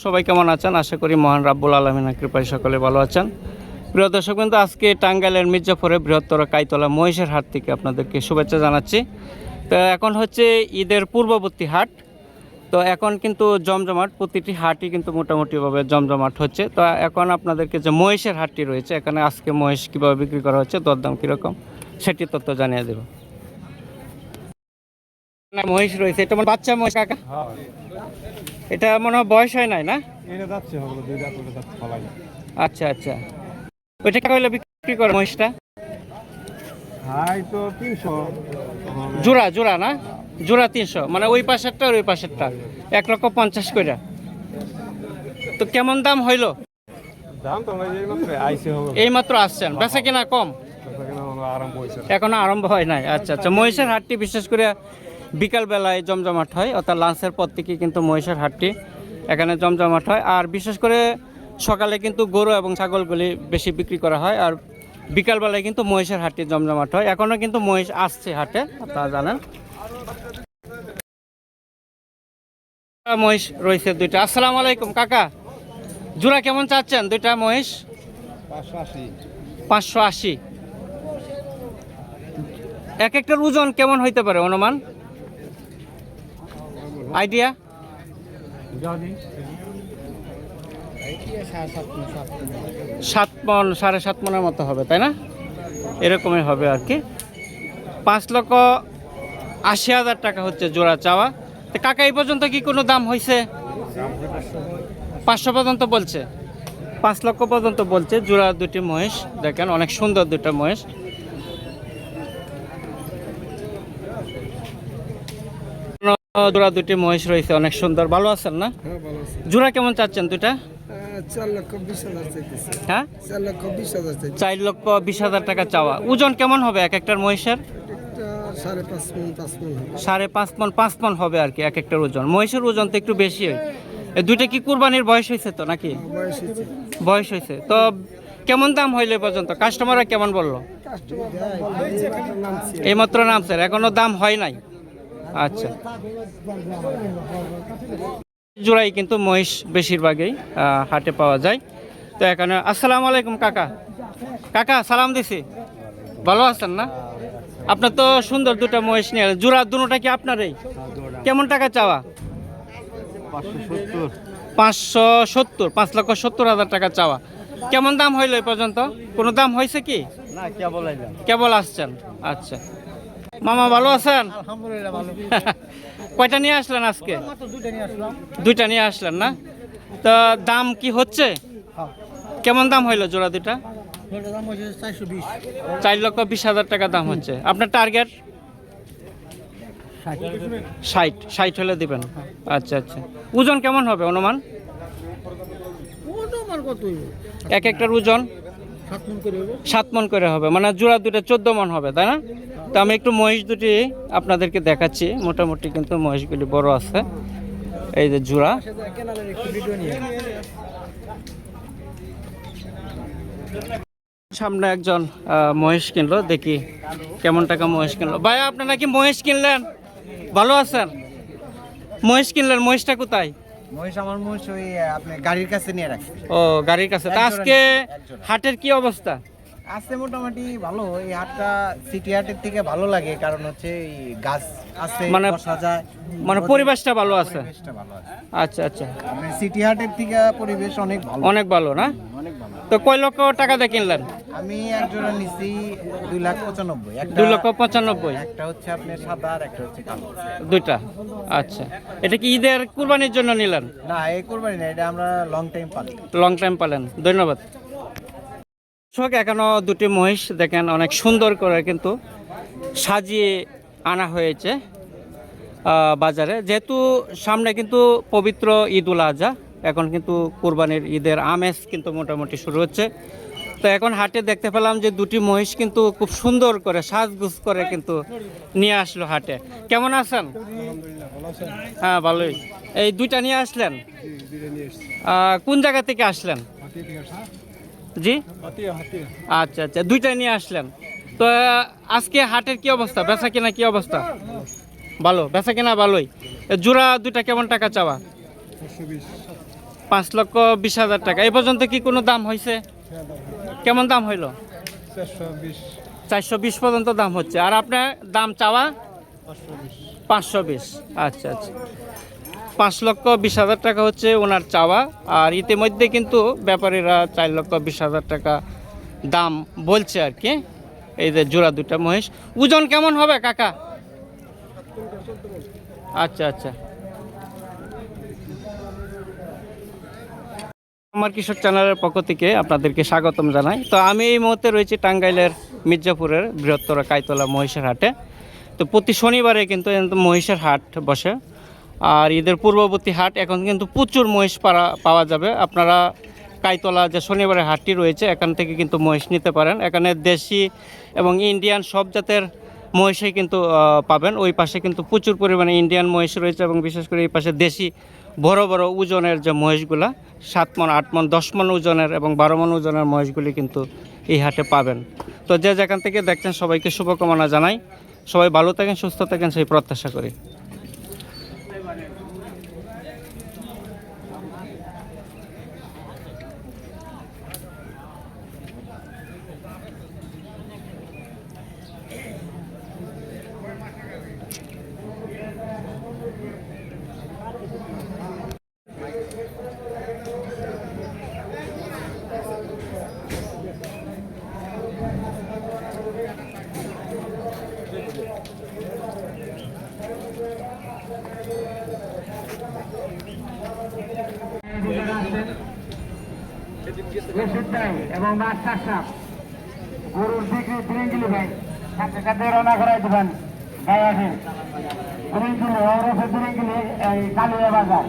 সবাই কেমন আছেন? আশা করি মহান রাব্বুল আলামিনের কৃপায় সকলে ভালো আছেন। প্রিয় দর্শক বিন্দু, আজকে টাঙ্গাইলের মির্জাপুরে বৃহত্তর কাইতলা মহিষের হাট থেকে আপনাদেরকে শুভেচ্ছা জানাচ্ছি। তো এখন হচ্ছে ঈদের পূর্ববর্তী হাট। তো এখন কিন্তু জমজমাট, প্রতিটি হাটই কিন্তু মোটামুটিভাবে জমজমাট হচ্ছে। তো এখন আপনাদেরকে যে মহিষের হাটটি রয়েছে, এখানে আজকে মহিষ কীভাবে বিক্রি করা হচ্ছে, দরদাম কীরকম, সেটি তথ্য জানিয়ে দেব। মহিষ রয়েছে, এটা মানে বাচ্চা মহিষ কাকা? এটা মনে হয় বয়স হয় নাই না? আচ্ছা আচ্ছা, ওইটা কইলে বিক্রি করে মহিষটা? তো 300 জোড়া জোড়া না? জোড়া 300, মানে ওই পাশেরটা আর ওই পাশেরটা 1,50,000 কইরা। তো কেমন দাম হইলো? দাম তো আইছে হবে, এই মাত্র আসছেন, বেচা কিনা কম? এখনো আরম্ভ হয় নাই। আচ্ছা আচ্ছা, মহিষের হাটটি বিশেষ করে বিকাল বেলায় জমজমাট হয়, অর্থাৎ লাঞ্চের পর থেকে কিন্তু মহিষের হাটটি এখানে জমজমাট হয়। আর বিশেষ করে সকালে কিন্তু গরু এবং ছাগলগুলি বেশি বিক্রি করা হয়, আর বিকালবেলায় কিন্তু মহিষের হাটটি জমজমাট হয়। এখনও কিন্তু মহিষ আসছে হাটে, আপনারা জানেন। মহিষ রয়েছে দুইটা। আসসালামু আলাইকুম কাকা, জোড়া কেমন চাচ্ছেন দুইটা মহিষ? 580। এক একটার ওজন কেমন হইতে পারে অনুমান, আইডিয়া? 7 মণ, 7.5 মণের মতো হবে, তাই না? এরকমই হবে আর কি। 5,80,000 টাকা হচ্ছে জোড়া চাওয়া। তো কাকা, এই পর্যন্ত কি কোনো দাম হয়েছে? 500 পর্যন্ত বলছে, 5 লক্ষ পর্যন্ত বলছে জোড়া দুটি মহিষ। দেখেন অনেক সুন্দর দুটো মহিষ। জোড়া দুটি মহিষ রয়েছে, অনেক সুন্দর। ভালো আছেন না? জোড়া কেমন চাচ্ছেন দুটা? 4,20,000 হ্যাঁ, 4,20,000 4,20,000 টাকা চাওয়া। ওজন কেমন হবে এক একটার মহিষের? 5.5 মণ 5 মণ 5.5 মণ 5 মণ হবে আর কি এক একটার ওজন। মহিষের ওজন তো একটু বেশি হয়। এই দুইটা কি কুরবানির বয়স হয়েছে তো নাকি? বয়স হয়েছে তো কেমন দাম হইলে পর্যন্ত? কাস্টমাররা কেমন বললো? এইমাত্র নামছে, এখনো দাম হয় নাই। আচ্ছা, জোড়াই কিন্তু মহিষ বেশিরভাগই হাটে পাওয়া যায়। তো এখানে আসসালামু আলাইকুম কাকা। কাকা সালাম দিছি, ভালো আছেন না? আপনার তো সুন্দর দুটো মহিষ নিয়ে, জোড়া দুটোটা কি আপনারই? কেমন টাকা চাওয়া? 570, 5,70,000 টাকা চাওয়া। কেমন দাম হইল এই পর্যন্ত? কোনো দাম হয়েছে কি না? কেবল আসছেন? আচ্ছা, মামা ভালো আছেন? আলহামদুলিল্লাহ ভালো। কয়টা নিয়ে আসলেন আজকে? দুইটা নিয়ে আসলেন না? তো দাম কি হচ্ছে? কেমন দাম হইলো জোড়া দুটা? 4,20,000 টাকা দাম হচ্ছে। আপনার টার্গেট 60 হলে দিবেন? আচ্ছা আচ্ছা, ওজন কেমন হবে অনুমান? এক একটার ওজন 7 মণ করে হবে, মানে জোড়া দুটো 14 মণ হবে, তাই না? তো আমি একটু মহিষ দুটি আপনাদেরকে দেখাচ্ছি। মোটামুটি কিন্তু মহিষগুলি বড় আছে। এই যে জোড়া, সামনে একজন মহিষ কিনলো, দেখি কেমন টাকা মহিষ কিনলো। ভাইয়া আপনি নাকি মহিষ কিনলেন? ভালো আছেন? মহিষ কিনলেন, মহিষটা কোথায়? মহিষ আমার মহিষ ওই আপনি গাড়ির কাছে নিয়ে রাখছি। ও, গাড়ির কাছে। তা আজকে হাটের কি অবস্থা? আছে মোটামুটি ভালো। এই হাটটা সিটি হাটের থেকে ভালো লাগে, কারণ হচ্ছে এই গাছ আছে, মানে বসা যায়, মানে পরিবেশটা ভালো আছে। পরিবেশটা ভালো আছে। আচ্ছা আচ্ছা, আপনি সিটি হাটের থেকে পরিবেশ অনেক ভালো, অনেক ভালো না? অনেক ভালো। তো কয় লক্ষ টাকা দিয়ে কিনলেন? আমি এক জোড়া নিছি 2,95,000। 2,95,000। একটা হচ্ছে আপনার সাদা আর একটা হচ্ছে কালো। দুইটা? আচ্ছা, এটা কি ঈদের কুরবানির জন্য নিলেন? না, এই কোরবানি না, এটা আমরা লং টাইম পালি। লং টাইম পালেন, ধন্যবাদ। এখনো দুটি মহিষ দেখেন অনেক সুন্দর করে কিন্তু সাজিয়ে আনা হয়েছে বাজারে। যেহেতু সামনে কিন্তু পবিত্র ঈদ উল আজহা, এখন কিন্তু কুরবানির ঈদের আমেজ কিন্তু মোটামুটি শুরু হচ্ছে। তো এখন হাটে দেখতে পেলাম যে দুটি মহিষ কিন্তু খুব সুন্দর করে সাজগুজ করে কিন্তু নিয়ে আসলো হাটে। কেমন আছেন? হ্যাঁ ভালোই। এই দুইটা নিয়ে আসলেন? কোন জায়গা থেকে আসলেন? জি, আচ্ছা আচ্ছা, দুইটা নিয়ে আসলেন। তো আজকে হাটের কি অবস্থা, বেচা কিনা কি অবস্থা? ভালো, বেচা কিনা ভালোই। জোড়া দুইটা কেমন টাকা চাওয়া? 5,20,000 টাকা। এই পর্যন্ত কি কোনো দাম হয়েছে? কেমন দাম হইলো? 420 পর্যন্ত দাম হচ্ছে। আর আপনার দাম চাওয়া 520। আচ্ছা আচ্ছা, 5,20,000 টাকা হচ্ছে ওনার চাওয়া। আর ইতিমধ্যে কিন্তু ব্যাপারীরা 4,20,000 টাকা দাম বলছে আর কি। এই যে জোড়া দুটা মহিষ, ওজন কেমন হবে কাকা? আচ্ছা আচ্ছা, আমার কৃষক চ্যানেলের পক্ষ থেকে আপনাদেরকে স্বাগতম জানাই। তো আমি এই মুহূর্তে রয়েছি টাঙ্গাইলের মির্জাপুরের বৃহত্তর কাইতলা মহিষের হাটে। তো প্রতি শনিবারে কিন্তু মহিষের হাট বসে। আর ঈদের পূর্ববর্তী হাট, এখন কিন্তু প্রচুর মহিষ পাওয়া যাবে। আপনারা কাইতলা যে শনিবারের হাটটি রয়েছে, এখান থেকে কিন্তু মহিষ নিতে পারেন। এখানে দেশি এবং ইন্ডিয়ান সব জাতের মহিষই কিন্তু পাবেন। ওই পাশে কিন্তু প্রচুর পরিমাণে ইন্ডিয়ান মহিষ রয়েছে, এবং বিশেষ করে এই পাশে দেশি বড় বড় ওজনের যে মহিষগুলা, 7 মণ, 8 মণ, 10 মণ ওজনের এবং 12 মণ ওজনের মহিষগুলি কিন্তু এই হাটে পাবেন। তো যে যেখান থেকে দেখছেন সবাইকে শুভকামনা জানাই। সবাই ভালো থাকেন, সুস্থ থাকেন, সেই প্রত্যাশা করি। এবং মাছ চাষা গরুর বিক্রি তিরিঙ্গিলি ভাই সাথে সাথে রওনা করাই দেবেন ভাই আসেন তিরিঙ্গিলি ওরফে তিরিঙ্গিলি এই কালিয়া বাজার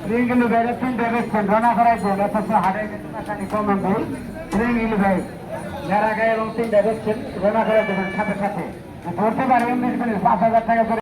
তিরিঙ্গিলি ভাই 3টা রেস্টুরেন্ট রওনা করাই দেন। অথচ হাটের কাছাকাছি কম ভাই তিরিঙ্গিলি ভাই যারা গায়ে এবং 3টা রেস্টুরেন্ট রওনা করাই দেবেন সাথে সাথে ধরতে পারে 19 মিনিট 5,000 টাকা করে।